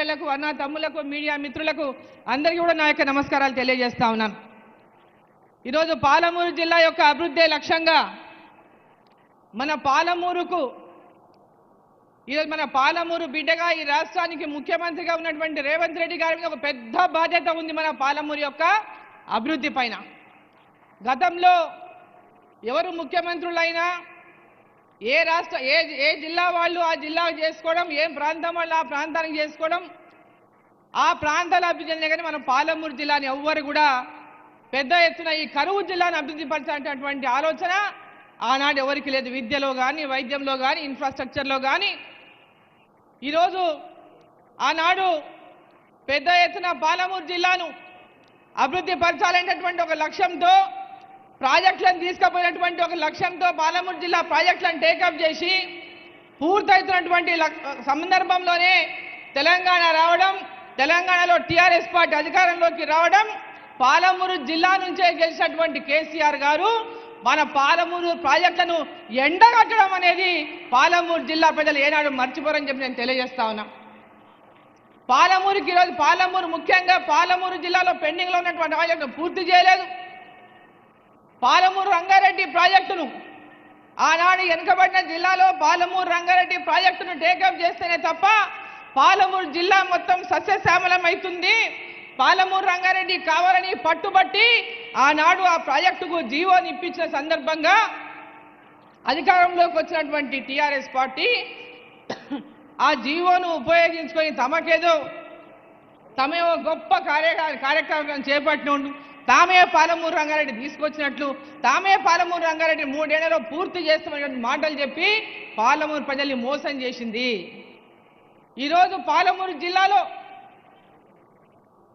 చెల్లెళ్లకు అన్న తమ్ములకు మీడియా మిత్రులకు అందరికీ కూడా నా యొక్క నమస్కారాలు తెలియజేస్తా ఉన్నాను. ఈరోజు పాలమూరు జిల్లా యొక్క అభివృద్ధి లక్ష్యంగా మన పాలమూరు బిడ్డగా ఈ రాష్ట్రానికి ముఖ్యమంత్రిగా ఉన్నటువంటి రేవంత్ రెడ్డి గారి మీద ఒక పెద్ద బాధ్యత ఉంది మన పాలమూరు యొక్క అభివృద్ధి పైన. గతంలో ఎవరు ముఖ్యమంత్రులైనా ఏ జిల్లా వాళ్ళు ఆ జిల్లాకు చేసుకోవడం, ఏ ప్రాంతం వాళ్ళు ఆ ప్రాంతానికి చేసుకోవడం, ఆ ప్రాంతాల అభివృద్ధి కానీ మన పాలమూరు జిల్లాని ఎవ్వరు కూడా పెద్ద ఎత్తున ఈ కరువు జిల్లాను అభివృద్ధి పరచాలనేటువంటి ఆలోచన ఆనాడు ఎవరికి లేదు. విద్యలో కానీ, వైద్యంలో కానీ, ఇన్ఫ్రాస్ట్రక్చర్లో కానీ. ఈరోజు ఆనాడు పెద్ద ఎత్తున పాలమూరు జిల్లాను అభివృద్ధి పరచాలనేటువంటి ఒక లక్ష్యంతో ప్రాజెక్టులను తీసుకుపోయినటువంటి ఒక లక్ష్యంతో పాలమూరు జిల్లా ప్రాజెక్టులను టేకప్ చేసి పూర్తవుతున్నటువంటి సందర్భంలోనే తెలంగాణ రావడం, తెలంగాణలో టీఆర్ఎస్ పార్టీ అధికారంలోకి రావడం, పాలమూరు జిల్లా నుంచే గెలిచినటువంటి కేసీఆర్ గారు మన పాలమూరు ప్రాజెక్టులను ఎండగట్టడం అనేది పాలమూరు జిల్లా ప్రజలు ఏనాడు మర్చిపోరని చెప్పి నేను తెలియజేస్తా ఉన్నా. పాలమూరుకి ఈరోజు ముఖ్యంగా పాలమూరు జిల్లాలో పెండింగ్లో ఉన్నటువంటి ప్రాజెక్టును పూర్తి చేయలేదు. పాలమూరు రంగారెడ్డి ప్రాజెక్టును ఆనాడు వెనుకబడిన జిల్లాలో పాలమూరు రంగారెడ్డి ప్రాజెక్టును టేకప్ చేస్తేనే తప్ప పాలమూరు జిల్లా మొత్తం సస్యశ్యామలం అవుతుంది. పాలమూరు రంగారెడ్డి కావాలని పట్టుబట్టి ఆనాడు ఆ ప్రాజెక్టుకు జీవోని ఇప్పించిన సందర్భంగా అధికారంలోకి వచ్చినటువంటి టీఆర్ఎస్ పార్టీ ఆ జీవోను ఉపయోగించుకొని తమేవో గొప్ప కార్యక్రమం చేపట్టిన తామే పాలమూరు రంగారెడ్డి తీసుకొచ్చినట్లు, తామే పాలమూరు రంగారెడ్డి 3 ఏళ్లలో పూర్తి చేస్తామనే మాటలు చెప్పి పాలమూరు ప్రజల్ని మోసం చేసింది. ఈరోజు పాలమూరు జిల్లాలో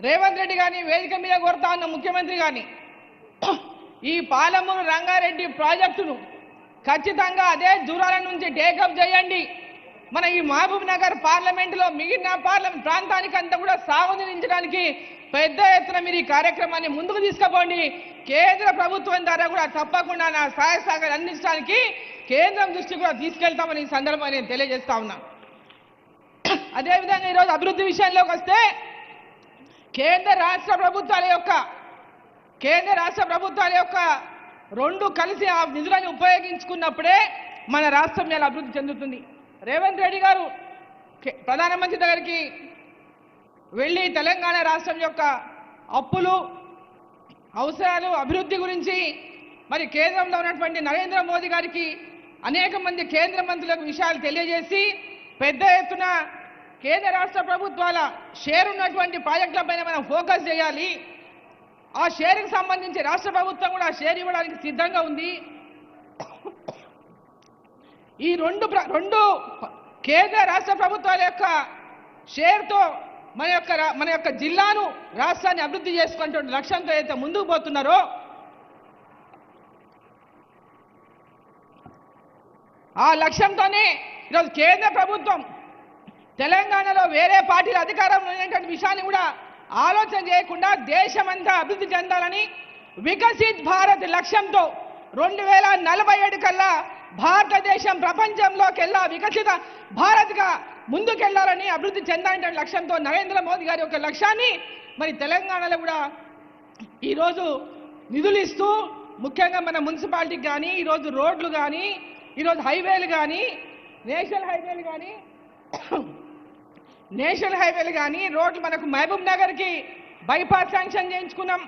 రేవంత్ రెడ్డి గారిని వేదిక మీద కోరుతా ఉన్న ముఖ్యమంత్రి గారిని ఈ పాలమూరు రంగారెడ్డి ప్రాజెక్టును ఖచ్చితంగా అదే దూరాల నుంచి టేకప్ చేయండి. మన ఈ మహబూబ్ నగర్ పార్లమెంటులో మిగిలిన ప్రాంతానికి అంతా కూడా సాగునీరించడానికి పెద్ద ఎత్తున మీరు ఈ కార్యక్రమాన్ని ముందుకు తీసుకుపోండి. కేంద్ర ప్రభుత్వం ద్వారా కూడా తప్పకుండా నా సహాయ సహకారాలు అందించడానికి కేంద్రం దృష్టి కూడా తీసుకెళ్తామని ఈ సందర్భంగా నేను తెలియజేస్తా ఉన్నా. అదేవిధంగా ఈరోజు అభివృద్ధి విషయంలోకి వస్తే కేంద్ర రాష్ట్ర ప్రభుత్వాల యొక్క రెండు కలిసి ఆ నిధులను ఉపయోగించుకున్నప్పుడే మన రాష్ట్రం మీద అభివృద్ధి చెందుతుంది. రేవంత్ రెడ్డి గారు ప్రధానమంత్రి దగ్గరికి వెళ్ళి తెలంగాణ రాష్ట్రం యొక్క అప్పులు, అవసరాలు, అభివృద్ధి గురించి మరి కేంద్రంలో ఉన్నటువంటి నరేంద్ర మోదీ గారికి అనేక మంది కేంద్ర మంత్రులకు విషయాలు తెలియజేసి పెద్ద ఎత్తున కేంద్ర రాష్ట్ర ప్రభుత్వాల షేర్ ఉన్నటువంటి ప్రాజెక్టులపైన మనం ఫోకస్ చేయాలి. ఆ షేర్కి సంబంధించి రాష్ట్ర ప్రభుత్వం కూడా షేర్ ఇవ్వడానికి సిద్ధంగా ఉంది. ఈ రెండు కేంద్ర రాష్ట్ర ప్రభుత్వాల యొక్క షేర్తో మన యొక్క జిల్లాను, రాష్ట్రాన్ని అభివృద్ధి చేసుకునే లక్ష్యంతో అయితే ముందుకు పోతున్నారో ఆ లక్ష్యంతోనే ఈరోజు కేంద్ర ప్రభుత్వం తెలంగాణలో వేరే పార్టీల అధికారంలో ఉన్నటువంటి విషయాన్ని కూడా ఆలోచన చేయకుండా దేశమంతా అభివృద్ధి చెందాలని వికసిత్ భారత్ లక్ష్యంతో 2047 కల్లా భారతదేశం ప్రపంచంలోకెల్లా వికసిత భారత్గా ముందుకెళ్లాలని, అభివృద్ధి చెందాలనే లక్ష్యంతో నరేంద్ర మోదీ గారి యొక్క లక్ష్యాన్ని మరి తెలంగాణలో కూడా ఈరోజు నిధులు ఇస్తూ ముఖ్యంగా మన మున్సిపాలిటీకి కానీ, ఈరోజు రోడ్లు కానీ, ఈరోజు హైవేలు కానీ, నేషనల్ హైవేలు కానీ రోడ్లు మనకు మహబూబ్ నగర్కి బైపాస్ శాంక్షన్ చేయించుకున్నాం,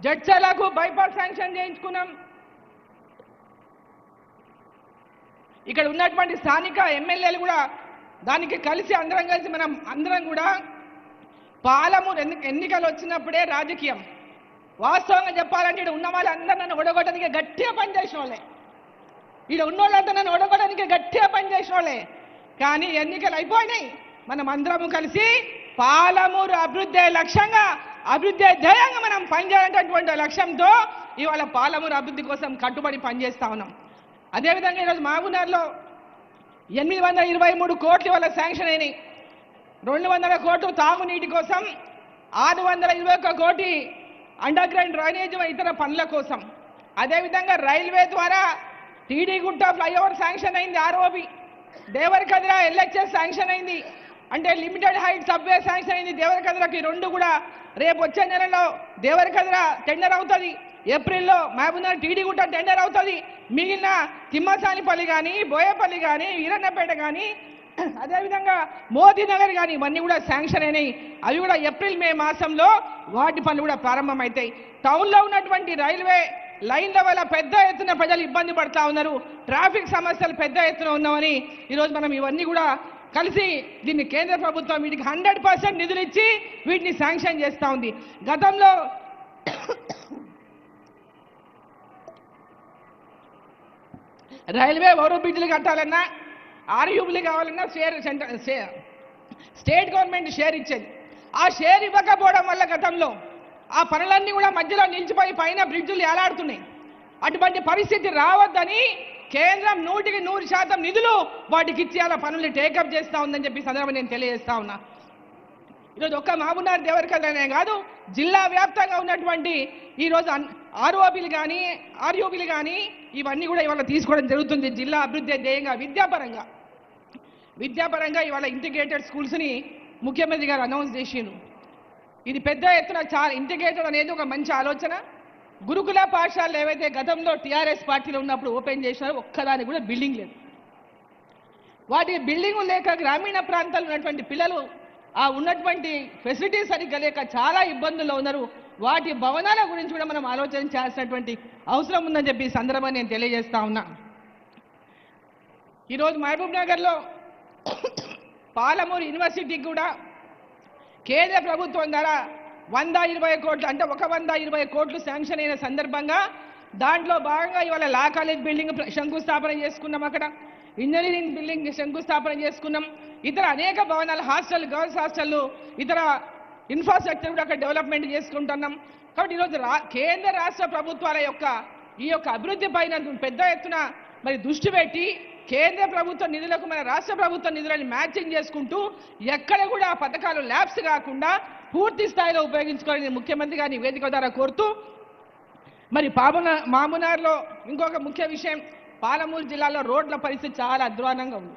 జడ్చర్లకు బైపాస్ శాంక్షన్ చేయించుకున్నాం. ఇక్కడ ఉన్నటువంటి స్థానిక ఎమ్మెల్యేలు కూడా దానికి కలిసి అందరం కూడా పాలమూరు ఎన్నికలు వచ్చినప్పుడే రాజకీయం. వాస్తవంగా చెప్పాలంటే ఇక్కడ ఉన్న వాళ్ళందరూ నన్ను ఓడగొట్టడానికి గట్టిగా పనిచేసిన వాళ్ళే, ఇక్కడ ఉన్నోళ్ళంతా నన్ను ఓడగొట్టడానికి గట్టిగా పనిచేసిన వాళ్ళే. కానీ ఎన్నికలు అయిపోయినాయి, మనం అందరము కలిసి పాలమూరు అభివృద్ధి లక్ష్యంగా, అభివృద్ధి ధ్యేయంగా మనం పనిచేయాలనేటువంటి లక్ష్యంతో ఇవాళ పాలమూరు అభివృద్ధి కోసం కట్టుబడి పనిచేస్తా ఉన్నాం. అదేవిధంగా ఈరోజు మహబూబ్నగర్లో 823 కోట్లు ఇవాళ శాంక్షన్ అయినాయి. 200 కోట్లు తాగునీటి కోసం, 621 కోటి అండర్ గ్రౌండ్ డ్రైనేజ్ ఇతర పనుల కోసం. అదేవిధంగా రైల్వే ద్వారా టీడీగుట్ట ఫ్లైఓవర్ శాంక్షన్ అయింది, ఆర్ఓబి దేవరకద్ర ఎల్హెచ్ఎస్ శాంక్షన్ అయింది. అంటే లిమిటెడ్ హైట్ సబ్వే శాంక్షన్ అయింది దేవరకద్రకి, 2 కూడా రేపు వచ్చే నెలలో దేవరకద్ర టెండర్ అవుతుంది, ఏప్రిల్లో మహబూబ్నగర్ టీడీగుట్ట టెండర్ అవుతుంది, మిగిలిన తిమ్మసానిపల్లి కానీ బోయపల్లి కానీ వీరన్నపేట కానీ అదేవిధంగా మోదీనగర్ కానీ ఇవన్నీ కూడా శాంక్షన్ అయినాయి. అవి కూడా ఏప్రిల్ మే మాసంలో వాటి పనులు కూడా ప్రారంభమవుతాయి. టౌన్లో ఉన్నటువంటి రైల్వే లైన్ల వల్ల పెద్ద ఎత్తున ప్రజలు ఇబ్బంది పడుతూ ఉన్నారు, ట్రాఫిక్ సమస్యలు పెద్ద ఎత్తున ఉన్నామని ఈరోజు మనం ఇవన్నీ కూడా కలిసి దీన్ని కేంద్ర ప్రభుత్వం వీటికి 100% నిధులు ఇచ్చి వీటిని శాంక్షన్ చేస్తూ ఉంది. గతంలో రైల్వే ఓవర్ బ్రిడ్జ్లు కట్టాలన్నా ఆర్యూబులు కావాలన్నా స్టేట్ గవర్నమెంట్ షేర్ ఇచ్చేది. ఆ షేర్ ఇవ్వకపోవడం వల్ల గతంలో ఆ పనులన్నీ కూడా మధ్యలో నిలిచిపోయి పైన బ్రిడ్జులు ఏలాడుతున్నాయి. అటువంటి పరిస్థితి రావద్దని కేంద్రం 100% నిధులు వాటికి ఇచ్చి అలా పనులు టేకప్ చేస్తూ ఉందని చెప్పి సందర్భంగా నేను తెలియజేస్తా ఉన్నా. ఈరోజు ఒక్క మహబూబ్నగర్ దేవరకద్రనే కాదు, జిల్లా వ్యాప్తంగా ఉన్నటువంటి ఈరోజు ఆర్ఓబీలు కానీ ఇవన్నీ కూడా ఇవాళ తీసుకోవడం జరుగుతుంది. జిల్లా అభివృద్ధి ధ్యేయంగా విద్యాపరంగా ఇవాళ ఇంటిగ్రేటెడ్ స్కూల్స్ని ముఖ్యమంత్రి గారు అనౌన్స్ చేసిండ్రు. ఇది పెద్ద ఎత్తున చాలా ఇంటిగ్రేటెడ్ అనేది ఒక మంచి ఆలోచన. గురుకుల పాఠశాలలు ఏవైతే గతంలో టీఆర్ఎస్ పార్టీలో ఉన్నప్పుడు ఓపెన్ చేసినారో ఒక్కదానికి కూడా బిల్డింగ్ లేదు. వాటి బిల్డింగ్ లేక గ్రామీణ ప్రాంతాల్లో ఉన్నటువంటి పిల్లలు ఆ ఉన్నటువంటి ఫెసిలిటీస్ సరిగ్గా లేక చాలా ఇబ్బందుల్లో ఉన్నారు. వాటి భవనాల గురించి కూడా మనం ఆలోచన చేయాల్సినటువంటి అవసరం ఉందని చెప్పి ఈ సందర్భాన్ని నేను తెలియజేస్తా ఉన్నా. ఈరోజు మహబూబ్ నగర్లో పాలమూరు యూనివర్సిటీకి కూడా కేంద్ర ప్రభుత్వం ద్వారా 120 కోట్లు అంటే 120 కోట్లు శాంక్షన్ అయిన సందర్భంగా దాంట్లో భాగంగా ఇవాళ లా కాలేజ్ బిల్డింగ్ శంకుస్థాపన చేసుకున్నాం, అక్కడ ఇంజనీరింగ్ బిల్డింగ్ శంకుస్థాపన చేసుకున్నాం, ఇతర అనేక భవనాలు హాస్టల్ గర్ల్స్ హాస్టళ్ళు ఇతర ఇన్ఫ్రాస్ట్రక్చర్ కూడా అక్కడ డెవలప్మెంట్ చేసుకుంటున్నాం. కాబట్టి ఈరోజు కేంద్ర రాష్ట్ర ప్రభుత్వాల యొక్క ఈ యొక్క అభివృద్ధి పైన పెద్ద ఎత్తున మరి దృష్టి పెట్టి కేంద్ర ప్రభుత్వ నిధులకు మన రాష్ట్ర ప్రభుత్వ నిధులను మ్యాచింగ్ చేసుకుంటూ ఎక్కడ కూడా ఆ పథకాలు ల్యాప్స్ కాకుండా పూర్తి స్థాయిలో ఉపయోగించుకోవాలని ముఖ్యమంత్రి గారిని వేదిక ద్వారా కోరుతూ, మరి మామునార్లో ఇంకొక ముఖ్య విషయం, పాలమూరు జిల్లాలో రోడ్ల పరిస్థితి చాలా అధ్వానంగా ఉంది.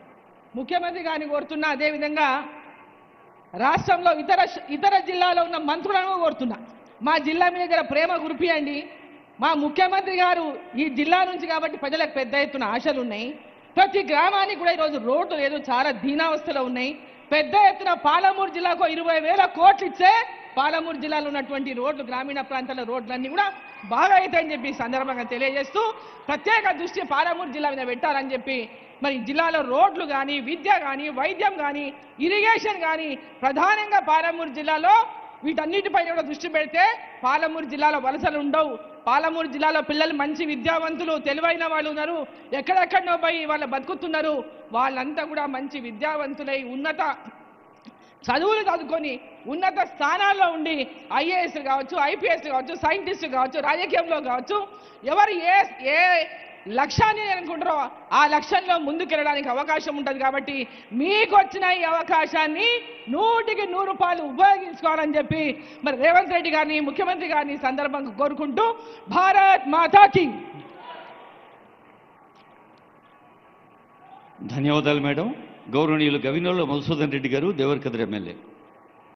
ముఖ్యమంత్రి గారిని కోరుతున్నా, అదేవిధంగా రాష్ట్రంలో ఇతర జిల్లాలో ఉన్న మంత్రులను కోరుతున్నా, మా జిల్లా మీద దగ్గర ప్రేమ కురిపియండి. మా ముఖ్యమంత్రి గారు ఈ జిల్లా నుంచి కాబట్టి ప్రజలకు పెద్ద ఎత్తున ఆశలు ఉన్నాయి. ప్రతి గ్రామానికి కూడా ఈరోజు రోడ్లు లేదు, చాలా దీనావస్థలో ఉన్నాయి. పెద్ద ఎత్తున పాలమూరు జిల్లాకు 20,000 కోట్లు ఇచ్చే పాలమూరు జిల్లాలో ఉన్నటువంటి రోడ్లు గ్రామీణ ప్రాంతాల రోడ్లన్నీ కూడా బాగా అవుతాయని చెప్పి సందర్భంగా తెలియజేస్తూ ప్రత్యేక దృష్టి పాలమూరు జిల్లా మీద పెట్టాలని చెప్పి మరి జిల్లాలో రోడ్లు కానీ విద్య కానీ వైద్యం కానీ ఇరిగేషన్ కానీ ప్రధానంగా పాలమూరు జిల్లాలో వీటన్నిటిపై కూడా దృష్టి పెడితే పాలమూరు జిల్లాలో వలసలు ఉండవు. పాలమూరు జిల్లాలో పిల్లలు మంచి విద్యావంతులు తెలివైన వాళ్ళు ఉన్నారు, ఎక్కడెక్కడో పోయి వాళ్ళు బతుకుతున్నారు. వాళ్ళంతా కూడా మంచి విద్యావంతులై ఉన్నత చదువులు చదువుకొని ఉన్నత స్థానాల్లో ఉండి ఐఏఎస్ కావచ్చు, ఐపీఎస్ కావచ్చు, సైంటిస్టు కావచ్చు, రాజకీయంలో కావచ్చు, ఎవరు ఏ లక్ష్యాన్ని అనుకుంటారో ఆ లక్ష్యంలో ముందుకెళ్ళడానికి అవకాశం ఉంటుంది. కాబట్టి మీకు వచ్చిన ఈ అవకాశాన్ని 100కి 100 ఉపయోగించుకోవాలని చెప్పి మరి రేవంత్ రెడ్డి గారిని ముఖ్యమంత్రి గారిని సందర్భంగా కోరుకుంటూ, భారత్ మాతాకి. ధన్యవాదాలు మేడం. గౌరవనీయులు గవినోళ్ల మధుసూదన్ రెడ్డి గారు, దేవరకద్ర ఎమ్మెల్యే.